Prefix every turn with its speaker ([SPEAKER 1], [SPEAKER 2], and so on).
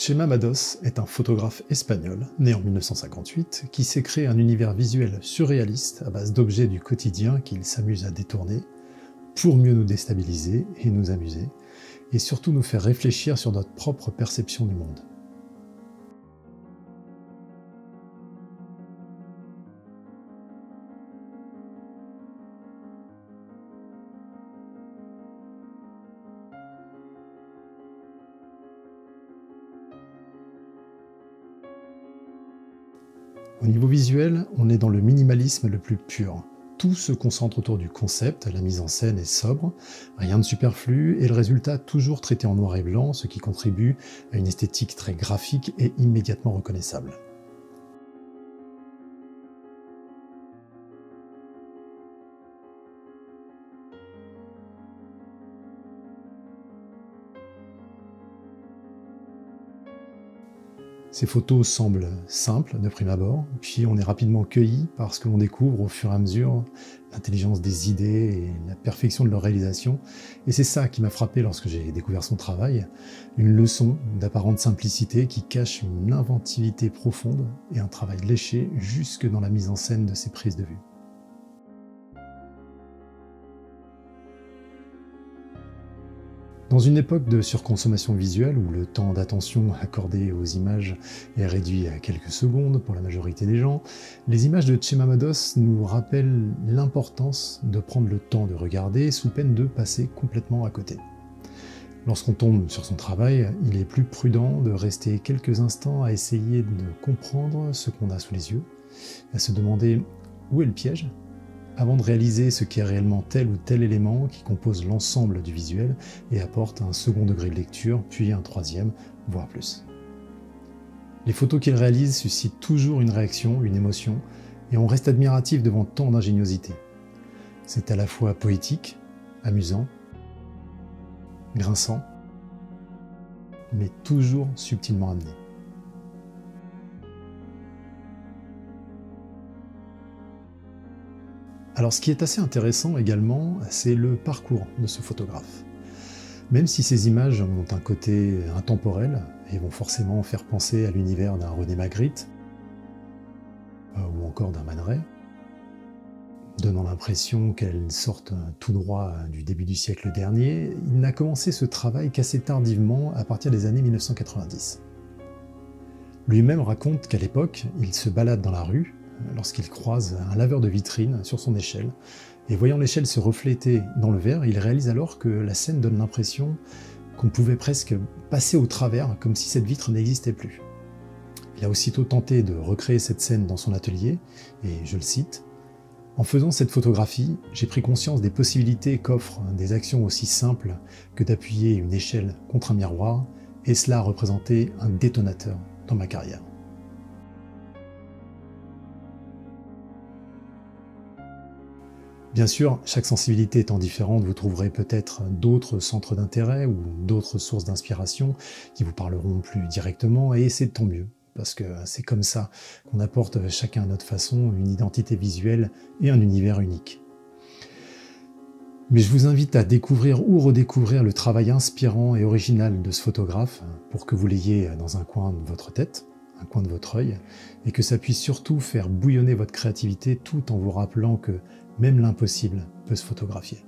[SPEAKER 1] Chema Mados est un photographe espagnol, né en 1958, qui s'est créé un univers visuel surréaliste à base d'objets du quotidien qu'il s'amuse à détourner pour mieux nous déstabiliser et nous amuser, et surtout nous faire réfléchir sur notre propre perception du monde. Au niveau visuel, on est dans le minimalisme le plus pur. Tout se concentre autour du concept, la mise en scène est sobre, rien de superflu, et le résultat toujours traité en noir et blanc, ce qui contribue à une esthétique très graphique et immédiatement reconnaissable. Ces photos semblent simples de prime abord, puis on est rapidement cueilli par ce que l'on découvre au fur et à mesure, l'intelligence des idées et la perfection de leur réalisation. Et c'est ça qui m'a frappé lorsque j'ai découvert son travail, une leçon d'apparente simplicité qui cache une inventivité profonde et un travail léché jusque dans la mise en scène de ses prises de vue. Dans une époque de surconsommation visuelle où le temps d'attention accordé aux images est réduit à quelques secondes pour la majorité des gens, les images de Chema Mados nous rappellent l'importance de prendre le temps de regarder sous peine de passer complètement à côté. Lorsqu'on tombe sur son travail, il est plus prudent de rester quelques instants à essayer de comprendre ce qu'on a sous les yeux, à se demander où est le piège, avant de réaliser ce qu'est réellement tel ou tel élément qui compose l'ensemble du visuel et apporte un second degré de lecture, puis un troisième, voire plus. Les photos qu'il réalise suscitent toujours une réaction, une émotion, et on reste admiratif devant tant d'ingéniosité. C'est à la fois poétique, amusant, grinçant, mais toujours subtilement amené. Alors ce qui est assez intéressant également, c'est le parcours de ce photographe. Même si ces images ont un côté intemporel et vont forcément faire penser à l'univers d'un René Magritte ou encore d'un Man Ray, donnant l'impression qu'elles sortent tout droit du début du siècle dernier, il n'a commencé ce travail qu'assez tardivement à partir des années 1990. Lui-même raconte qu'à l'époque, il se balade dans la rue lorsqu'il croise un laveur de vitrine sur son échelle, et voyant l'échelle se refléter dans le verre, il réalise alors que la scène donne l'impression qu'on pouvait presque passer au travers, comme si cette vitre n'existait plus. Il a aussitôt tenté de recréer cette scène dans son atelier, et je le cite, « En faisant cette photographie, j'ai pris conscience des possibilités qu'offrent des actions aussi simples que d'appuyer une échelle contre un miroir, et cela a représenté un détonateur dans ma carrière. » Bien sûr, chaque sensibilité étant différente, vous trouverez peut-être d'autres centres d'intérêt ou d'autres sources d'inspiration qui vous parleront plus directement, et c'est tant mieux, parce que c'est comme ça qu'on apporte chacun à notre façon une identité visuelle et un univers unique. Mais je vous invite à découvrir ou redécouvrir le travail inspirant et original de ce photographe pour que vous l'ayez dans un coin de votre tête, un coin de votre œil, et que ça puisse surtout faire bouillonner votre créativité tout en vous rappelant que même l'impossible peut se photographier.